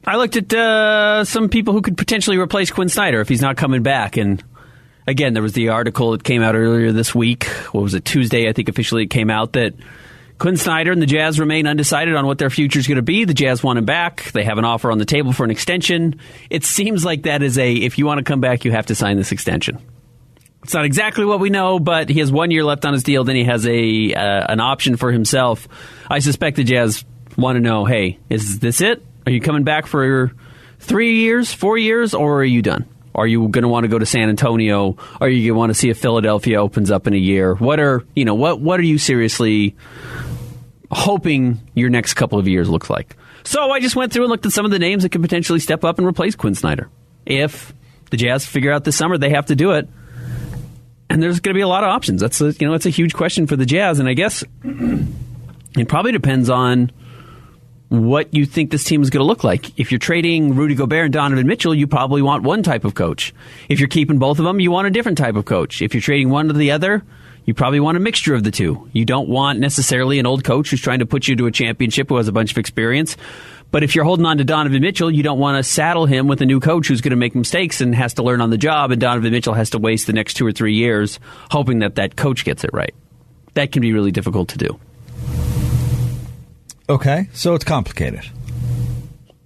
I looked at some people who could potentially replace Quin Snyder if he's not coming back. And again, there was the article that came out earlier this week. What was it, Tuesday? I think officially it came out that Quin Snyder and the Jazz remain undecided on what their future is going to be. The Jazz want him back. They have an offer on the table for an extension. It seems like that is if you want to come back, you have to sign this extension. It's not exactly what we know, but he has 1 year left on his deal. Then he has an option for himself. I suspect the Jazz want to know, hey, is this it? Are you coming back for 3 years, 4 years, or are you done? Are you going to want to go to San Antonio? Or are you going to want to see if Philadelphia opens up in a year? What are you seriously hoping your next couple of years looks like? So I just went through and looked at some of the names that could potentially step up and replace Quin Snyder. If the Jazz figure out this summer they have to do it, and there's going to be a lot of options. It's a huge question for the Jazz, and I guess it probably depends on what you think this team is going to look like. If you're trading Rudy Gobert and Donovan Mitchell, you probably want one type of coach. If you're keeping both of them, you want a different type of coach. If you're trading one to the other, you probably want a mixture of the two. You don't want necessarily an old coach who's trying to put you to a championship who has a bunch of experience. But if you're holding on to Donovan Mitchell, you don't want to saddle him with a new coach who's going to make mistakes and has to learn on the job, and Donovan Mitchell has to waste the next 2 or 3 years hoping that coach gets it right. That can be really difficult to do. Okay, so it's complicated.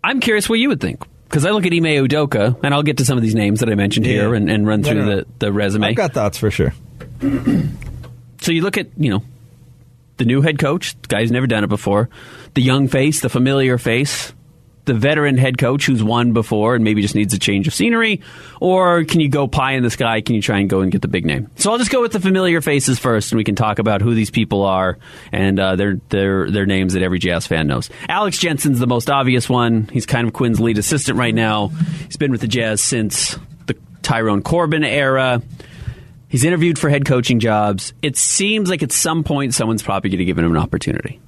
I'm curious what you would think, because I look at Ime Udoka, and I'll get to some of these names that I mentioned here and run through the resume. I've got thoughts for sure. So you look at, the new head coach, the guy who's never done it before, the young face, the familiar face, the veteran head coach who's won before and maybe just needs a change of scenery, or can you go pie in the sky? Can you try and go and get the big name? So I'll just go with the familiar faces first, and we can talk about who these people are and their names that every Jazz fan knows. Alex Jensen's the most obvious one. He's kind of Quin's lead assistant right now. He's been with the Jazz since the Tyrone Corbin era. He's interviewed for head coaching jobs. It seems like at some point someone's probably going to give him an opportunity.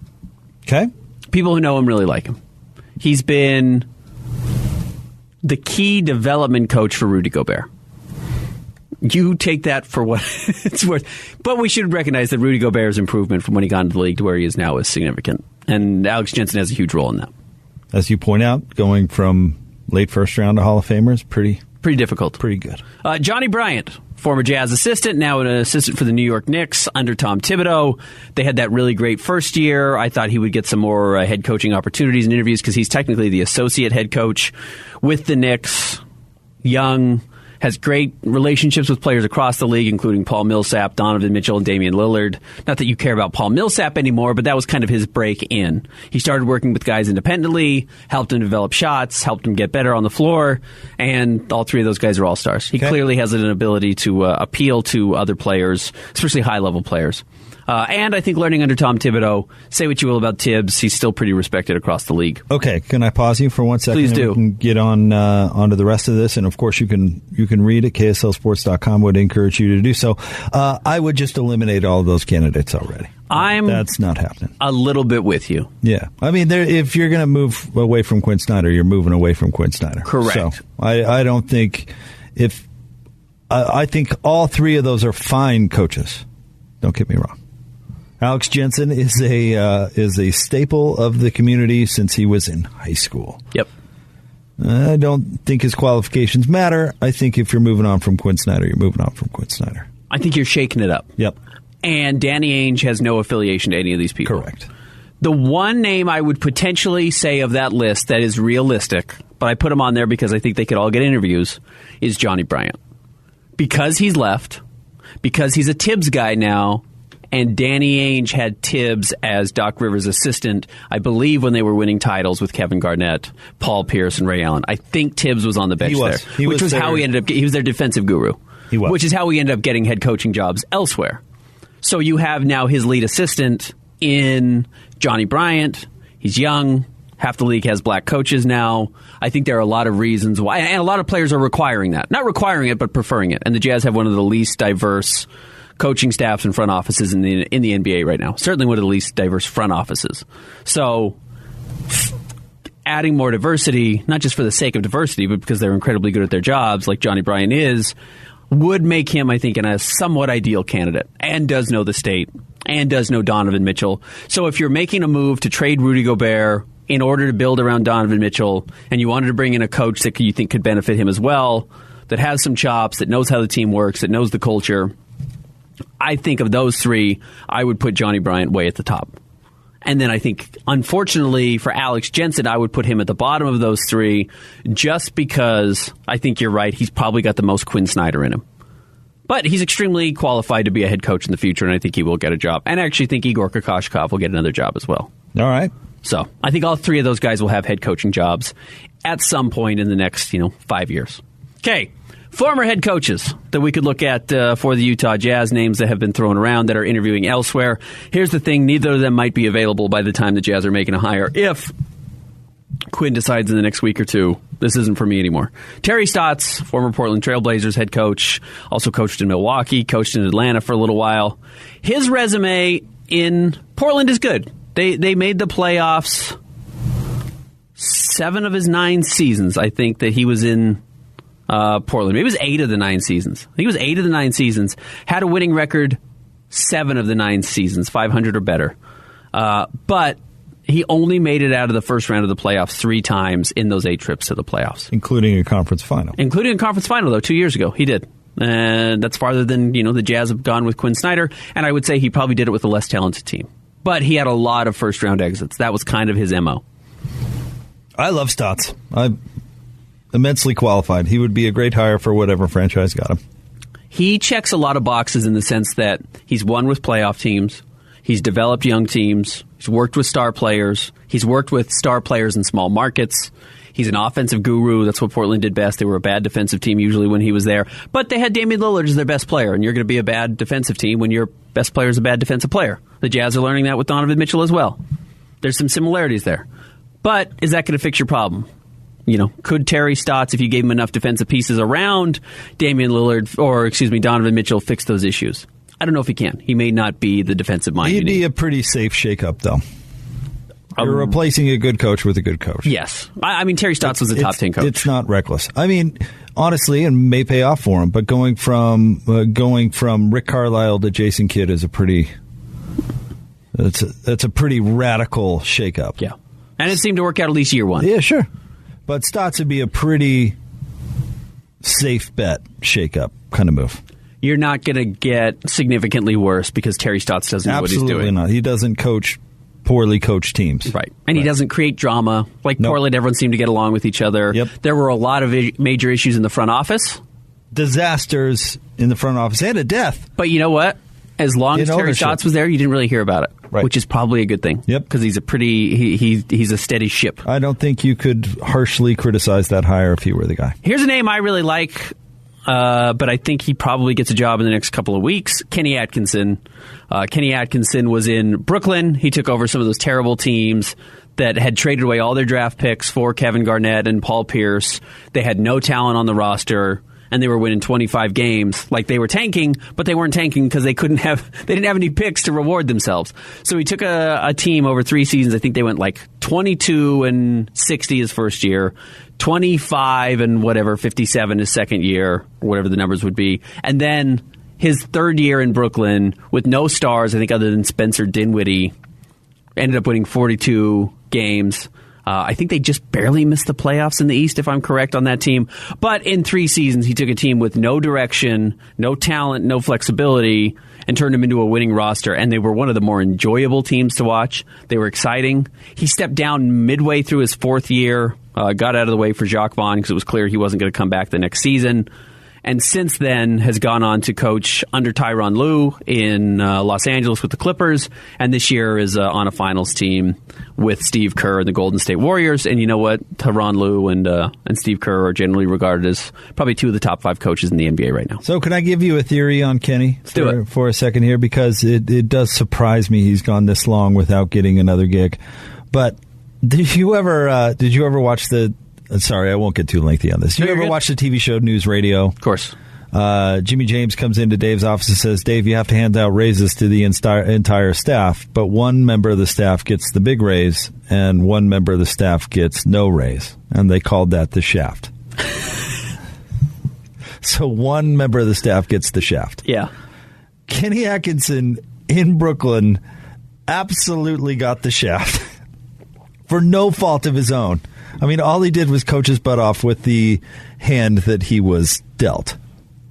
Okay. People who know him really like him. He's been the key development coach for Rudy Gobert. You take that for what it's worth. But we should recognize that Rudy Gobert's improvement from when he got into the league to where he is now is significant. And Alex Jensen has a huge role in that. As you point out, going from late first round to Hall of Famer is pretty difficult. Pretty good. Johnny Bryant, former Jazz assistant, now an assistant for the New York Knicks under Tom Thibodeau. They had that really great first year. I thought he would get some more head coaching opportunities and interviews because he's technically the associate head coach with the Knicks. Young, has great relationships with players across the league, including Paul Millsap, Donovan Mitchell, and Damian Lillard. Not that you care about Paul Millsap anymore, but that was kind of his break in. He started working with guys independently, helped him develop shots, helped him get better on the floor, and all three of those guys are all-stars. He clearly has an ability to appeal to other players, especially high-level players. And I think learning under Tom Thibodeau, say what you will about Tibbs, he's still pretty respected across the league. Okay, can I pause you for 1 second? Please do. We can get onto the rest of this, and of course you can read at KSLSports.com. Would encourage you to do so. I would just eliminate all of those candidates already. That's not happening. A little bit with you. Yeah, I mean, if you're going to move away from Quin Snyder, you're moving away from Quin Snyder. Correct. So I don't think I think all three of those are fine coaches. Don't get me wrong. Alex Jensen is a staple of the community since he was in high school. Yep. I don't think his qualifications matter. I think if you're moving on from Quin Snyder, you're moving on from Quin Snyder. I think you're shaking it up. Yep. And Danny Ainge has no affiliation to any of these people. Correct. The one name I would potentially say of that list that is realistic, but I put him on there because I think they could all get interviews, is Johnny Bryant. Because he's left, because he's a Tibbs guy now, and Danny Ainge had Tibbs as Doc Rivers' assistant, I believe, when they were winning titles with Kevin Garnett, Paul Pierce, and Ray Allen. I think Tibbs was on the bench there, which was how he ended up. He was their defensive guru, which is how he ended up getting head coaching jobs elsewhere. So you have now his lead assistant in Johnny Bryant. He's young. Half the league has black coaches now. I think there are a lot of reasons why, and a lot of players are requiring that. Not requiring it, but preferring it. And the Jazz have one of the least diverse coaching staffs and front offices in the NBA right now. Certainly one of the least diverse front offices. So adding more diversity, not just for the sake of diversity, but because they're incredibly good at their jobs, like Johnny Bryant is, would make him, I think, a somewhat ideal candidate, and does know the state, and does know Donovan Mitchell. So if you're making a move to trade Rudy Gobert in order to build around Donovan Mitchell, and you wanted to bring in a coach that you think could benefit him as well, that has some chops, that knows how the team works, that knows the culture, I think of those three, I would put Johnny Bryant way at the top. And then I think, unfortunately, for Alex Jensen, I would put him at the bottom of those three just because I think you're right. He's probably got the most Quin Snyder in him. But he's extremely qualified to be a head coach in the future, and I think he will get a job. And I actually think Igor Kokoshkov will get another job as well. All right. So I think all three of those guys will have head coaching jobs at some point in the next 5 years. Okay. Former head coaches that we could look at for the Utah Jazz, names that have been thrown around that are interviewing elsewhere. Here's the thing. Neither of them might be available by the time the Jazz are making a hire. If Quinn decides in the next week or two, this isn't for me anymore. Terry Stotts, former Portland Trailblazers head coach, also coached in Milwaukee, coached in Atlanta for a little while. His resume in Portland is good. They made the playoffs 7 of his 9 seasons, I think, that he was in Portland. Maybe it was 8 of the 9 seasons. I think it was 8 of the 9 seasons. Had a winning record 7 of the 9 seasons, 500 or better. But he only made it out of the first round of the playoffs 3 times in those 8 trips to the playoffs. Including a conference final. Including a conference final, though, 2 years ago. He did. And that's farther than, the Jazz have gone with Quin Snyder. And I would say he probably did it with a less talented team. But he had a lot of first-round exits. That was kind of his MO. I love Stotts. I'm immensely qualified. He would be a great hire for whatever franchise got him. He checks a lot of boxes in the sense that he's won with playoff teams. He's developed young teams. He's worked with star players. He's worked with star players in small markets. He's an offensive guru. That's what Portland did best. They were a bad defensive team usually when he was there. But they had Damian Lillard as their best player, and you're going to be a bad defensive team when your best player is a bad defensive player. The Jazz are learning that with Donovan Mitchell as well. There's some similarities there. But is that going to fix your problem? Could Terry Stotts, if you gave him enough defensive pieces around Damian Lillard, Donovan Mitchell, fix those issues? I don't know if he can. He may not be the defensive mind. He'd be a pretty safe shakeup, though. You're replacing a good coach with a good coach. Yes. I mean, Terry Stotts was a top 10 coach. It's not reckless. I mean, honestly, and may pay off for him, but going from Rick Carlisle to Jason Kidd is a pretty radical shakeup. Yeah. And it seemed to work out at least year 1. Yeah, sure. But Stotts would be a pretty safe bet shakeup kind of move. You're not going to get significantly worse because Terry Stotts doesn't know what he's doing. Absolutely not. He doesn't coach poorly coached teams. Right. And he doesn't create drama. Like Portland, everyone seemed to get along with each other. Yep. There were a lot of major issues in the front office. Disasters in the front office and a death. But you know what? As long as Terry Stotts was there, you didn't really hear about it. Right. Which is probably a good thing. Yep. Because he's he's a steady ship. I don't think you could harshly criticize that hire if he were the guy. Here's a name I really like, but I think he probably gets a job in the next couple of weeks. Kenny Atkinson. Kenny Atkinson was in Brooklyn. He took over some of those terrible teams that had traded away all their draft picks for Kevin Garnett and Paul Pierce. They had no talent on the roster. And they were winning 25 games. Like they were tanking, but they weren't tanking because they didn't have any picks to reward themselves. So he took a team over 3 seasons. I think they went like 22-60 his first year, 25 and 57 his second year, or whatever the numbers would be. And then his third year in Brooklyn with no stars, I think other than Spencer Dinwiddie, ended up winning 42 games. I think they just barely missed the playoffs in the East, if I'm correct on that team. But in 3 seasons, he took a team with no direction, no talent, no flexibility, and turned them into a winning roster. And they were one of the more enjoyable teams to watch. They were exciting. He stepped down midway through his 4th year, got out of the way for Jacques Vaughn because it was clear he wasn't going to come back the next season. And since then has gone on to coach under Tyronn Lue in Los Angeles with the Clippers, and this year is on a finals team with Steve Kerr and the Golden State Warriors. And you know what? Tyronn Lue and Steve Kerr are generally regarded as probably 2 of the top 5 coaches in the NBA right now. So can I give you a theory on Kenny for a second here? Because it does surprise me he's gone this long without getting another gig. But did you ever watch the... Sorry, I won't get too lengthy on this. Did you ever watch the TV show News Radio? Of course. Jimmy James comes into Dave's office and says, Dave, you have to hand out raises to the entire staff, but one member of the staff gets the big raise and one member of the staff gets no raise. And they called that the shaft. So one member of the staff gets the shaft. Yeah. for no fault of his own. I mean, all he did was coach his butt off with the hand that he was dealt.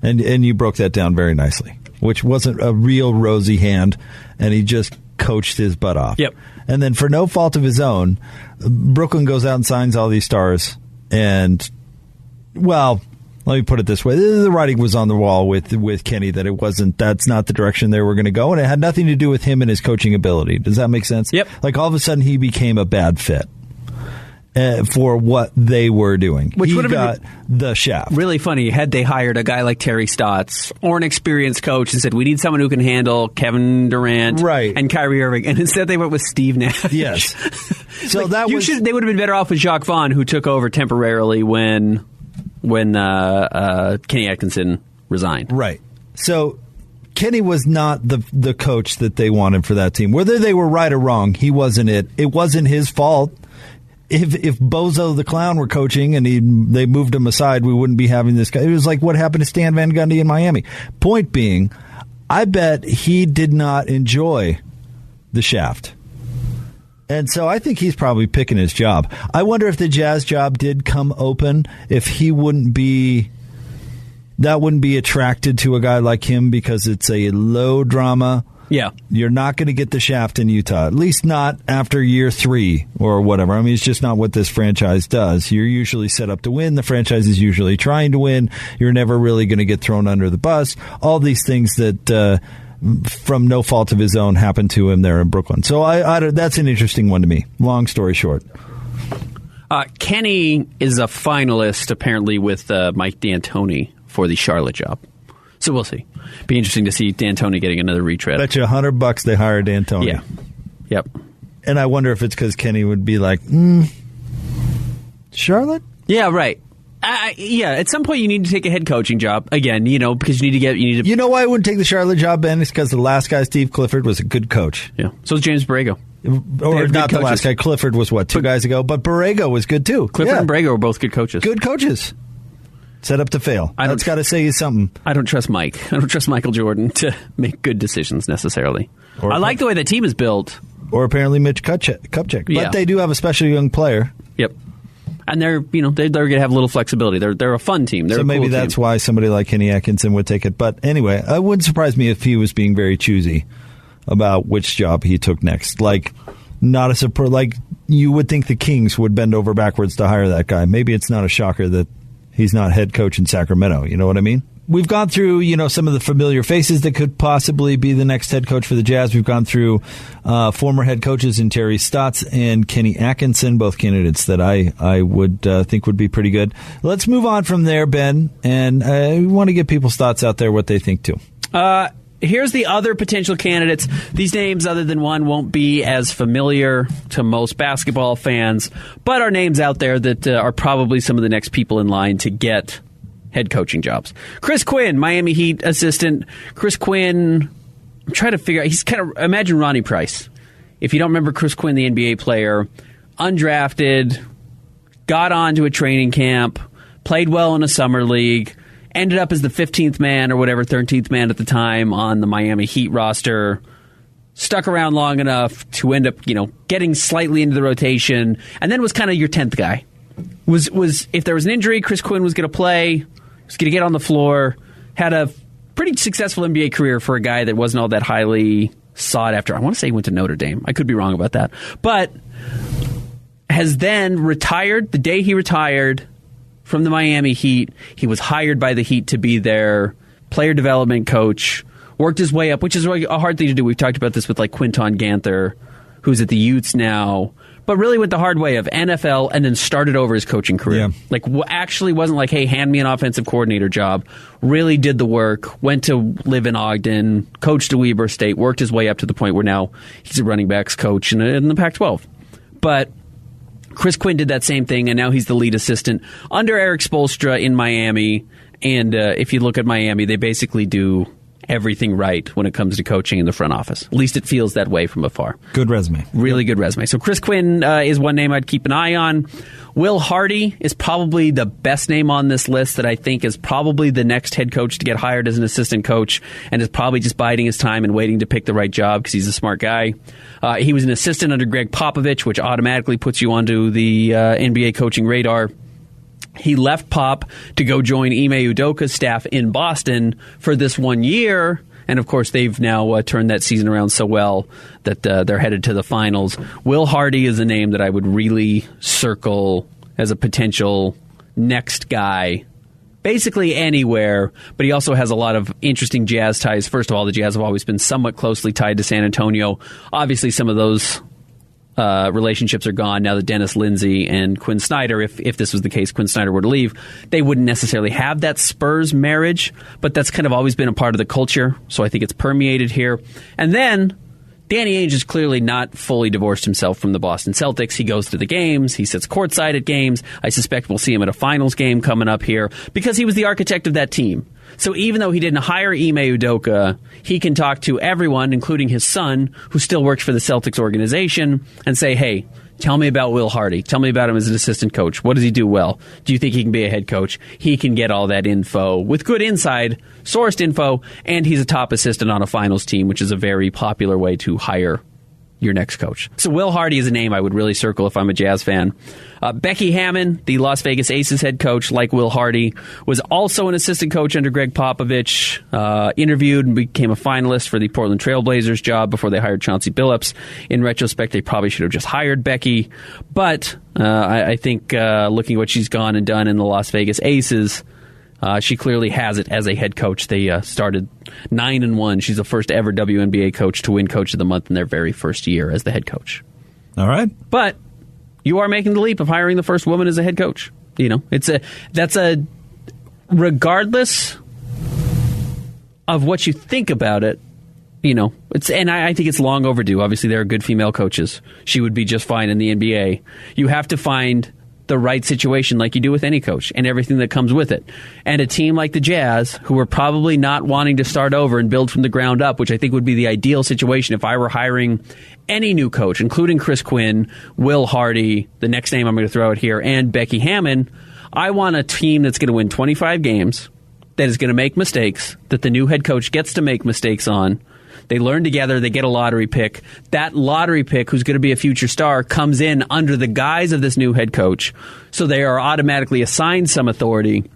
And you broke that down very nicely, which wasn't a real rosy hand, and he just coached his butt off. Yep. And then for no fault of his own, Brooklyn goes out and signs all these stars. And, well, let me put it this way. The writing was on the wall with Kenny that that's not the direction they were going to go, and it had nothing to do with him and his coaching ability. Does that make sense? Yep. Like, all of a sudden, he became a bad fit for what they were doing. Which he would have got the shaft. Really funny had they hired a guy like Terry Stotts or an experienced coach and said, we need someone who can handle Kevin Durant and Kyrie Irving. And instead they went with Steve Nash. Yes. So they would have been better off with Jacques Vaughn, who took over temporarily when Kenny Atkinson resigned. Right. So Kenny was not the coach that they wanted for that team. Whether they were right or wrong, he wasn't it. It wasn't his fault. If Bozo the Clown were coaching and they moved him aside, we wouldn't be having this guy. It was like what happened to Stan Van Gundy in Miami. Point being, I bet he did not enjoy the shaft. And so I think he's probably picking his job. I wonder if the Jazz job did come open, if he wouldn't be attracted to a guy like him because it's a low drama. Yeah. You're not going to get the shaft in Utah, at least not after year 3 or whatever. I mean, it's just not what this franchise does. You're usually set up to win. The franchise is usually trying to win. You're never really going to get thrown under the bus. All these things that, from no fault of his own, happened to him there in Brooklyn. So that's an interesting one to me. Long story short. Kenny is a finalist, apparently, with Mike D'Antoni for the Charlotte job. So we'll see. Be interesting to see D'Antoni getting another retread. Bet you $100 they hire D'Antoni. Yeah. Yep. And I wonder if it's because Kenny would be like, Charlotte? Yeah, right. Yeah, at some point you need to take a head coaching job again. Because you need to. You know why I wouldn't take the Charlotte job, Ben? It's because the last guy, Steve Clifford, was a good coach. Yeah. So is James Borrego. Or not the last guy. Clifford was 2 guys ago, but Borrego was good too. Clifford and Borrego were both good coaches. Good coaches. Set up to fail. That's got to say you something. I don't trust Mike. I don't trust Michael Jordan to make good decisions necessarly. I like the way the team is built. Or apparently Mitch Kupchak. Yeah. But they do have a special young player. Yep. And they're going to have a little flexibility. They're a fun team. They're so maybe that's why somebody like Kenny Atkinson would take it. But anyway, it wouldn't surprise me if he was being very choosy about which job he took next. Like, not a surprise. Like, you would think the Kings would bend over backwards to hire that guy. Maybe it's not a shocker that he's not head coach in Sacramento. You know what I mean? We've gone through, some of the familiar faces that could possibly be the next head coach for the Jazz. We've gone through former head coaches in Terry Stotts and Kenny Atkinson, both candidates that I would think would be pretty good. Let's move on from there, Ben, and we want to get people's thoughts out there, what they think too. Here's the other potential candidates. These names, other than one, won't be as familiar to most basketball fans, but are names out there that are probably some of the next people in line to get head coaching jobs. Chris Quinn, Miami Heat assistant. Chris Quinn, I'm trying to figure out, he's kind of, imagine Ronnie Price. If you don't remember Chris Quinn, the NBA player, undrafted, got onto a training camp, played well in a summer league, ended up as the 15th man or whatever, 13th man at the time on the Miami Heat roster, stuck around long enough to end up, getting slightly into the rotation, and then was kind of your 10th guy. Was if there was an injury, Chris Quinn was going to play, was going to get on the floor, had a pretty successful NBA career for a guy that wasn't all that highly sought after. I want to say he went to Notre Dame. I could be wrong about that. But has then retired. The day he retired from the Miami Heat, he was hired by the Heat to be their player development coach, worked his way up, which is a hard thing to do. We've talked about this with like Quinton Ganther, who's at the Utes now, but really went the hard way of NFL and then started over his coaching career. Yeah. Like, actually wasn't like, hey, hand me an offensive coordinator job. Really did the work, went to live in Ogden, coached at Weber State, worked his way up to the point where now he's a running backs coach in the Pac-12. But Chris Quinn did that same thing, and now he's the lead assistant under Eric Spoelstra in Miami. And if you look at Miami, they basically do everything right when it comes to coaching in the front office. At least it feels that way from afar. Good resume. Really good resume. So Chris Quinn is one name I'd keep an eye on. Will Hardy is probably the best name on this list that I think is probably the next head coach to get hired as an assistant coach and is probably just biding his time and waiting to pick the right job because he's a smart guy. He was an assistant under Greg Popovich, which automatically puts you onto the NBA coaching radar. He left Pop to go join Ime Udoka's staff in Boston for this 1 year. And, of course, they've now turned that season around so well that they're headed to the finals. Will Hardy is a name that I would really circle as a potential next guy, basically anywhere. But he also has a lot of interesting Jazz ties. First of all, the Jazz have always been somewhat closely tied to San Antonio. Obviously, some of those relationships are gone now that Dennis Lindsey and Quin Snyder, if this was the case, Quin Snyder were to leave, they wouldn't necessarily have that Spurs marriage, but that's kind of always been a part of the culture, so I think it's permeated here. And then Danny Ainge has clearly not fully divorced himself from the Boston Celtics. He goes to the games. He sits courtside at games. I suspect we'll see him at a finals game coming up here because he was the architect of that team. So even though he didn't hire Ime Udoka, he can talk to everyone, including his son, who still works for the Celtics organization, and say, hey, tell me about Will Hardy. Tell me about him as an assistant coach. What does he do well? Do you think he can be a head coach? He can get all that info with good inside sourced info, and he's a top assistant on a finals team, which is a very popular way to hire your next coach. So Will Hardy is a name I would really circle if I'm a Jazz fan. Becky Hammon, the Las Vegas Aces head coach, like Will Hardy, was also an assistant coach under Greg Popovich, interviewed and became a finalist for the Portland Trailblazers job before they hired Chauncey Billups. In retrospect, they probably should have just hired Becky. But I think looking at what she's gone and done in the Las Vegas Aces, she clearly has it as a head coach. They started 9-1. She's the first ever WNBA coach to win Coach of the Month in their very first year as the head coach. All right. But you are making the leap of hiring the first woman as a head coach. You know, that's a regardless of what you think about it. You know, I think it's long overdue. Obviously, there are good female coaches. She would be just fine in the NBA. You have to find the right situation like you do with any coach and everything that comes with it. And a team like the Jazz, who are probably not wanting to start over and build from the ground up, which I think would be the ideal situation if I were hiring any new coach, including Chris Quinn, Will Hardy, the next name I'm going to throw out here, and Becky Hammon. I want a team that's going to win 25 games, that is going to make mistakes, that the new head coach gets to make mistakes on. They learn together. They get a lottery pick. That lottery pick, who's going to be a future star, comes in under the guise of this new head coach. So they are automatically assigned some authority,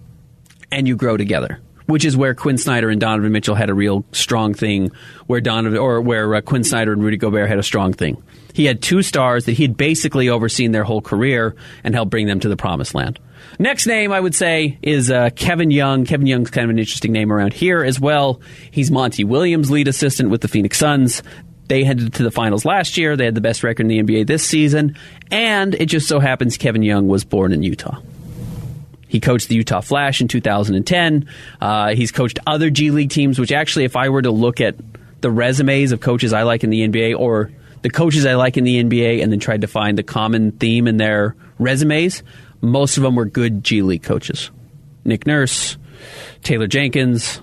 and you grow together, which is where Quin Snyder and Donovan Mitchell had a real strong thing, where Quin Snyder and Rudy Gobert had a strong thing. He had two stars that he had basically overseen their whole career and helped bring them to the promised land. Next name, I would say, is Kevin Young. Kevin Young's kind of an interesting name around here as well. He's Monty Williams' lead assistant with the Phoenix Suns. They headed to the finals last year. They had the best record in the NBA this season. And it just so happens Kevin Young was born in Utah. He coached the Utah Flash in 2010. He's coached other G League teams, which actually, if I were to look at the resumes of coaches I like in the NBA or the coaches I like in the NBA and then tried to find the common theme in their resumes, most of them were good G League coaches. Nick Nurse, Taylor Jenkins,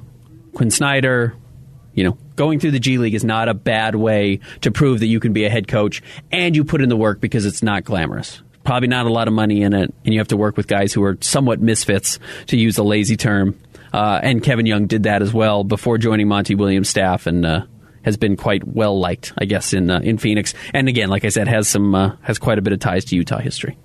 Quin Snyder. You know, going through the G League is not a bad way to prove that you can be a head coach and you put in the work because it's not glamorous. Probably not a lot of money in it, and you have to work with guys who are somewhat misfits, to use a lazy term. And Kevin Young did that as well before joining Monty Williams' staff, and has been quite well liked, I guess, in Phoenix. And again, like I said, has quite a bit of ties to Utah history.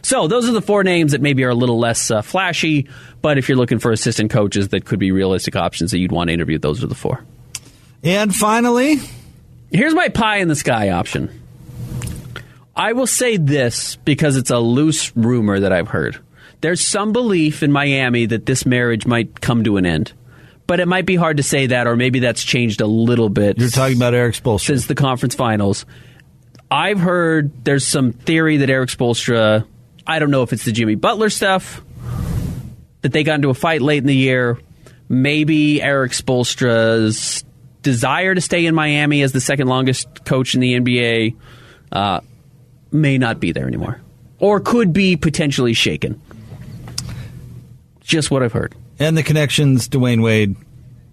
So those are the four names that maybe are a little less flashy, but if you're looking for assistant coaches that could be realistic options that you'd want to interview, those are the four. And finally, here's my pie in the sky option. I will say this because it's a loose rumor that I've heard. There's some belief in Miami that this marriage might come to an end. But it might be hard to say that, or maybe that's changed a little bit. You're talking about Eric Spoelstra. Since the conference finals. I've heard there's some theory that Eric Spoelstra, I don't know if it's the Jimmy Butler stuff, that they got into a fight late in the year. Maybe Eric Spoelstra's desire to stay in Miami as the second longest coach in the NBA may not be there anymore, or could be potentially shaken. Just what I've heard. And the connections, Dwayne Wade,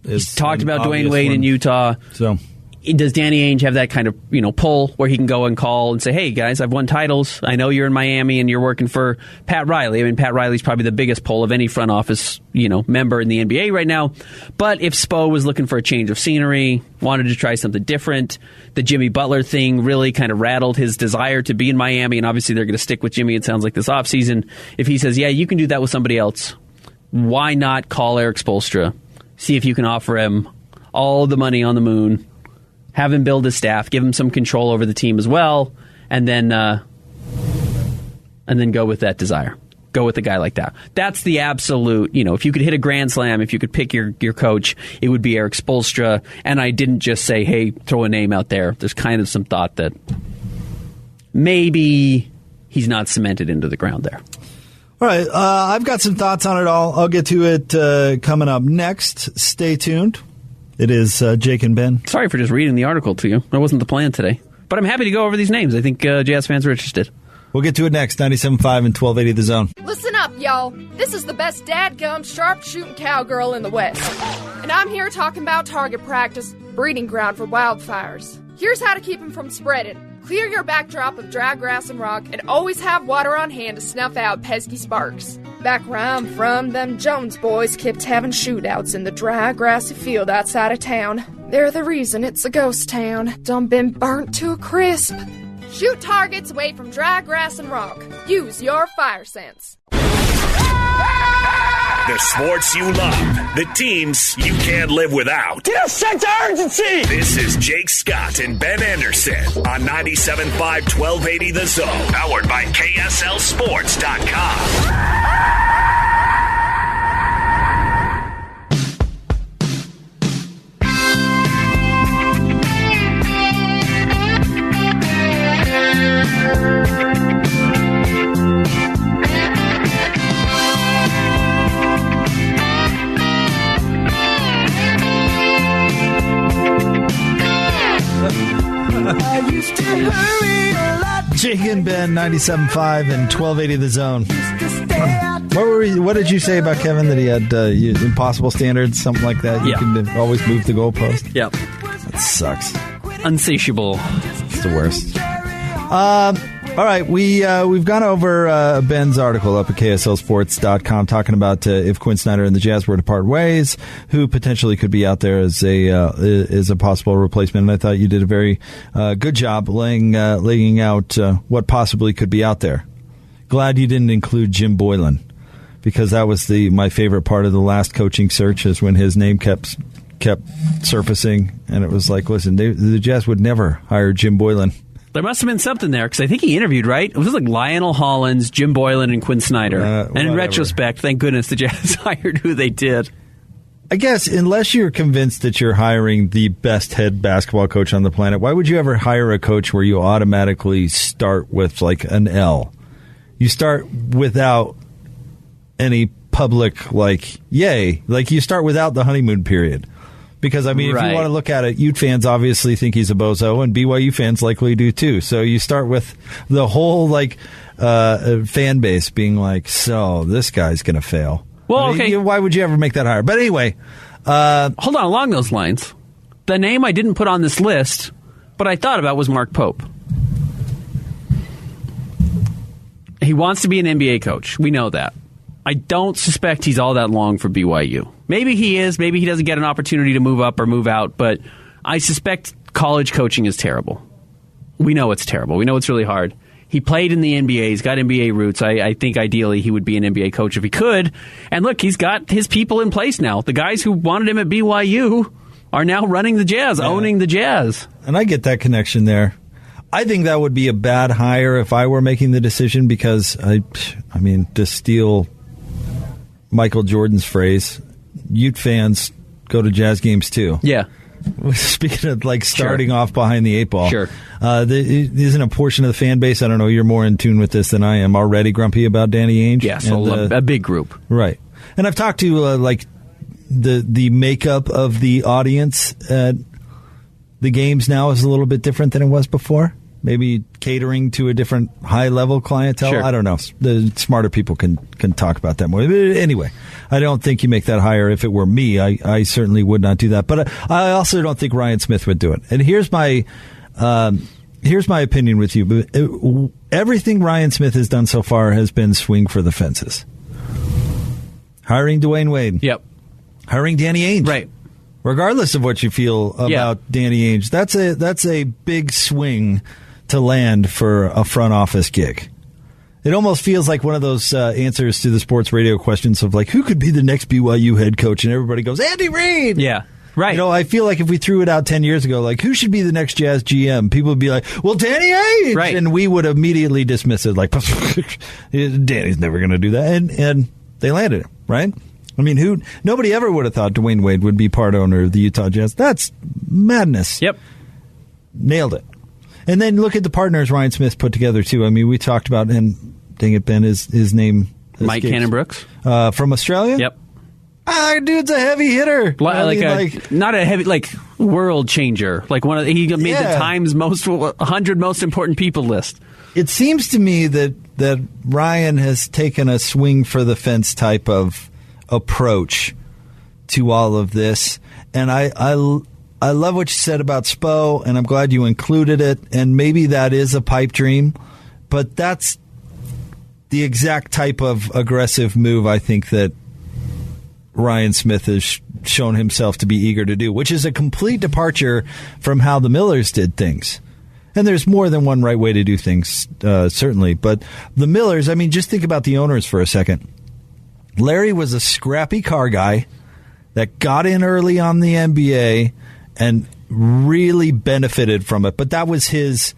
He's talked about Dwayne Wade in Utah. So does Danny Ainge have that kind of pull where he can go and call and say, hey, guys, I've won titles. I know you're in Miami and you're working for Pat Riley. I mean, Pat Riley's probably the biggest pull of any front office member in the NBA right now. But if Spo was looking for a change of scenery, wanted to try something different, the Jimmy Butler thing really kind of rattled his desire to be in Miami, and obviously they're going to stick with Jimmy, it sounds like, this offseason. If he says, yeah, you can do that with somebody else, why not call Eric Spoelstra, see if you can offer him all the money on the moon, have him build his staff, give him some control over the team as well, and then go with that desire. Go with a guy like that. That's the absolute, if you could hit a grand slam, if you could pick your coach, it would be Eric Spoelstra. And I didn't just say, hey, throw a name out there. There's kind of some thought that maybe he's not cemented into the ground there. All right, I've got some thoughts on it all. I'll get to it coming up next. Stay tuned. It is Jake and Ben. Sorry for just reading the article to you. That wasn't the plan today. But I'm happy to go over these names. I think Jazz fans are interested. We'll get to it next. 97.5 and 1280 The Zone. Listen up, y'all. This is the best dadgum sharpshooting cowgirl in the West. And I'm here talking about target practice, breeding ground for wildfires. Here's how to keep them from spreading. Clear your backdrop of dry grass and rock, and always have water on hand to snuff out pesky sparks. Back where I'm from, them Jones boys kept having shootouts in the dry, grassy field outside of town. They're the reason it's a ghost town. Done been burnt to a crisp. Shoot targets away from dry grass and rock. Use your fire sense. The sports you love, the teams you can't live without. Get a sense of urgency! This is Jake Scott and Ben Anderson on 97.5 1280 The Zone, powered by KSLSports.com. Jake and Ben, 97.5 and 1280 The Zone. What did you say about Kevin, that he had impossible standards, something like that? You can always move the goalpost? Yep. That sucks. Unsatiable. It's the worst. All right, we've gone over Ben's article up at KSLSports.com talking about if Quin Snyder and the Jazz were to part ways, who potentially could be out there as a possible replacement. And I thought you did a very good job laying out what possibly could be out there. Glad you didn't include Jim Boylan, because that was my favorite part of the last coaching search, is when his name kept surfacing, and it was like, listen, the Jazz would never hire Jim Boylan. There must have been something there, because I think he interviewed, right? It was like Lionel Hollins, Jim Boylan, and Quin Snyder. And in retrospect, thank goodness the Jazz hired who they did. I guess, unless you're convinced that you're hiring the best head basketball coach on the planet, why would you ever hire a coach where you automatically start with like an L? You start without any public, yay. You start without the honeymoon period. Because, I mean, if you want to look at it, Ute fans obviously think he's a bozo, and BYU fans likely do too. So you start with the whole, fan base being like, so this guy's going to fail. Well, okay. Why would you ever make that hire? But anyway. Hold on, along those lines. The name I didn't put on this list, but I thought about, was Mark Pope. He wants to be an NBA coach. We know that. I don't suspect he's all that long for BYU. Maybe he is. Maybe he doesn't get an opportunity to move up or move out. But I suspect college coaching is terrible. We know it's terrible. We know it's really hard. He played in the NBA. He's got NBA roots. I think ideally he would be an NBA coach if he could. And look, he's got his people in place now. The guys who wanted him at BYU are now running the Jazz, owning the Jazz. And I get that connection there. I think that would be a bad hire if I were making the decision, because, I mean, to steal Michael Jordan's phrase, Ute fans go to Jazz games too. Yeah. Speaking of starting off behind the eight ball. Sure. Isn't a portion of the fan base, I don't know, you're more in tune with this than I am, already grumpy about Danny Ainge? Yes, a big group. Right. And I've talked to the makeup of the audience at the games now is a little bit different than it was before. maybe catering to a different high-level clientele. Sure. I don't know. The smarter people can talk about that more. But anyway, I don't think you make that hire. If it were me, I certainly would not do that. But I also don't think Ryan Smith would do it. And here's my opinion with you. Everything Ryan Smith has done so far has been swing for the fences. Hiring Dwayne Wade. Yep. Hiring Danny Ainge. Right. Regardless of what you feel about Danny Ainge, that's a big swing to land for a front office gig. It almost feels like one of those answers to the sports radio questions of like, who could be the next BYU head coach? And everybody goes, Andy Reid. Yeah. Right. You know, I feel like if we threw it out 10 years ago, like, who should be the next Jazz GM? People would be like, well, Danny Ainge. Right. And we would immediately dismiss it like, Danny's never going to do that. And they landed him, right? I mean, nobody ever would have thought Dwayne Wade would be part owner of the Utah Jazz. That's madness. Yep. Nailed it. And then look at the partners Ryan Smith put together, too. I mean, we talked about, and dang it, Ben, his name. Mike Cannon-Brooks. From Australia? Yep. Dude's a heavy hitter. Not a heavy, world changer. Like he made the Times 100 most important people list. It seems to me that Ryan has taken a swing for the fence type of approach to all of this, and I love what you said about Spo, and I'm glad you included it. And maybe that is a pipe dream, but that's the exact type of aggressive move I think that Ryan Smith has shown himself to be eager to do, which is a complete departure from how the Millers did things. And there's more than one right way to do things, certainly. But the Millers, I mean, just think about the owners for a second. Larry was a scrappy car guy that got in early on the NBA and really benefited from it. But that was his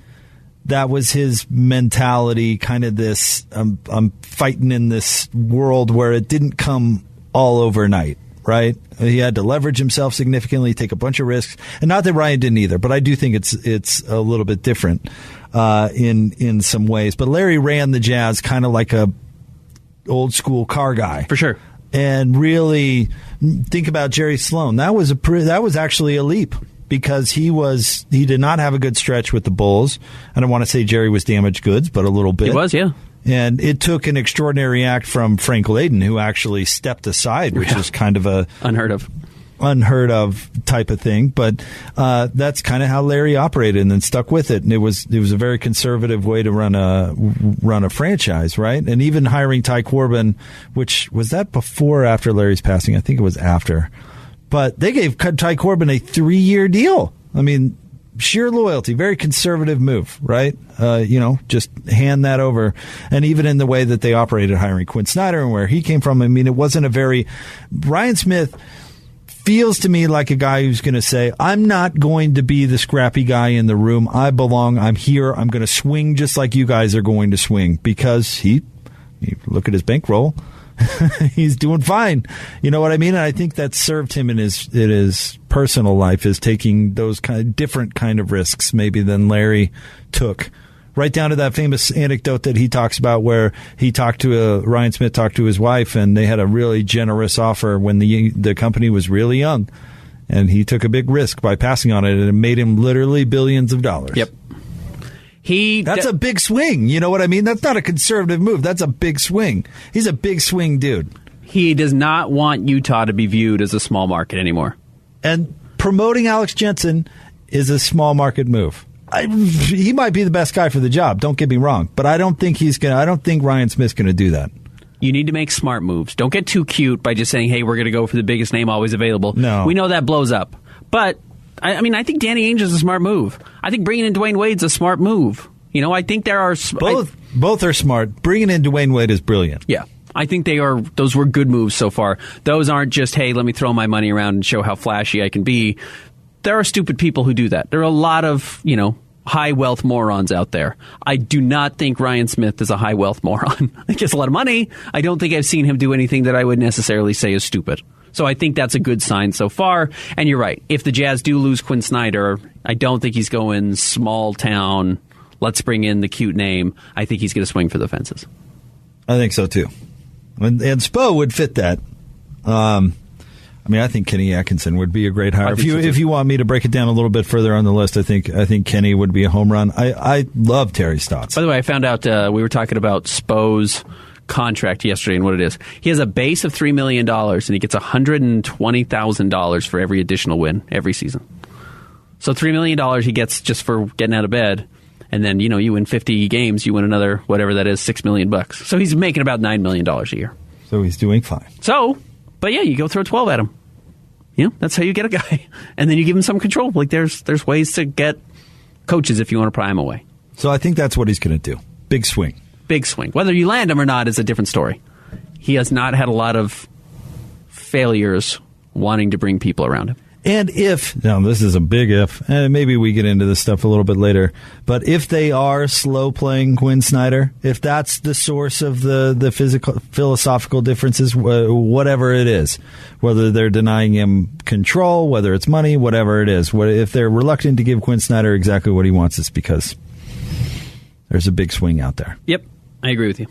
mentality, kind of this, I'm fighting in this world where it didn't come all overnight, right? He had to leverage himself significantly, take a bunch of risks. And not that Ryan didn't either, but I do think it's a little bit different in some ways. But Larry ran the Jazz kind of like a old school car guy. For sure. And really think about Jerry Sloan. That was actually a leap because he did not have a good stretch with the Bulls. I don't want to say Jerry was damaged goods, but a little bit. He was, yeah. And it took an extraordinary act from Frank Layden, who actually stepped aside, which is kind of a unheard of type of thing. But that's kind of how Larry operated, and then stuck with it. And it was a very conservative way to run a franchise, right? And even hiring Ty Corbin, which was that before or after Larry's passing? I think it was after. But they gave Ty Corbin a 3-year deal. I mean, sheer loyalty, very conservative move, right? Just hand that over. And even in the way that they operated hiring Quin Snyder and where he came from, I mean, it wasn't Ryan Smith feels to me like a guy who's going to say, I'm not going to be the scrappy guy in the room. I belong. I'm here. I'm going to swing just like you guys are going to swing, because you look at his bankroll. He's doing fine. You know what I mean? And I think that served him in his personal life, is taking those kind of different kind of risks maybe than Larry took. Right down to that famous anecdote that he talks about where he Ryan Smith talked to his wife, and they had a really generous offer when the company was really young. And he took a big risk by passing on it, and it made him literally billions of dollars. Yep. That's a big swing. You know what I mean? That's not a conservative move. That's a big swing. He's a big swing dude. He does not want Utah to be viewed as a small market anymore. And promoting Alex Jensen is a small market move. He might be the best guy for the job. Don't get me wrong, but I don't think Ryan Smith's going to do that. You need to make smart moves. Don't get too cute by just saying, "Hey, we're going to go for the biggest name always available." No, we know that blows up, but. I think Danny Ainge is a smart move. I think bringing in Dwayne Wade's a smart move. I think there are both are smart. Bringing in Dwayne Wade is brilliant. Yeah, I think those were good moves so far. Those aren't just, hey, let me throw my money around and show how flashy I can be. There are stupid people who do that. There are a lot of high wealth morons out there. I do not think Ryan Smith is a high wealth moron. He gets a lot of money. I don't think I've seen him do anything that I would necessarily say is stupid. So I think that's a good sign so far. And you're right. If the Jazz do lose Quin Snyder, I don't think he's going small town, let's bring in the cute name. I think he's going to swing for the fences. I think so, too. And Spo would fit that. I mean, I think Kenny Atkinson would be a great hire. So If you want me to break it down a little bit further on the list, I think Kenny would be a home run. I love Terry Stotts. By the way, I found out we were talking about Spo's contract yesterday and what it is. He has a base of $3 million, and he gets $120,000 for every additional win every season. So $3 million he gets just for getting out of bed. And then, you win 50 games, you win another, whatever that is, $6 million. So he's making about $9 million a year. So he's doing fine. But yeah, you go throw 12 at him. That's how you get a guy. And then you give him some control. Like there's ways to get coaches if you want to pry him away. So I think that's what he's going to do. Big swing. Big swing. Whether you land him or not is a different story. He has not had a lot of failures wanting to bring people around him. And now this is a big if, and maybe we get into this stuff a little bit later, but if they are slow playing Quin Snyder, if that's the source of the philosophical differences, whatever it is, whether they're denying him control, whether it's money, whatever it is, if they're reluctant to give Quin Snyder exactly what he wants, it's because there's a big swing out there. Yep, I agree with you.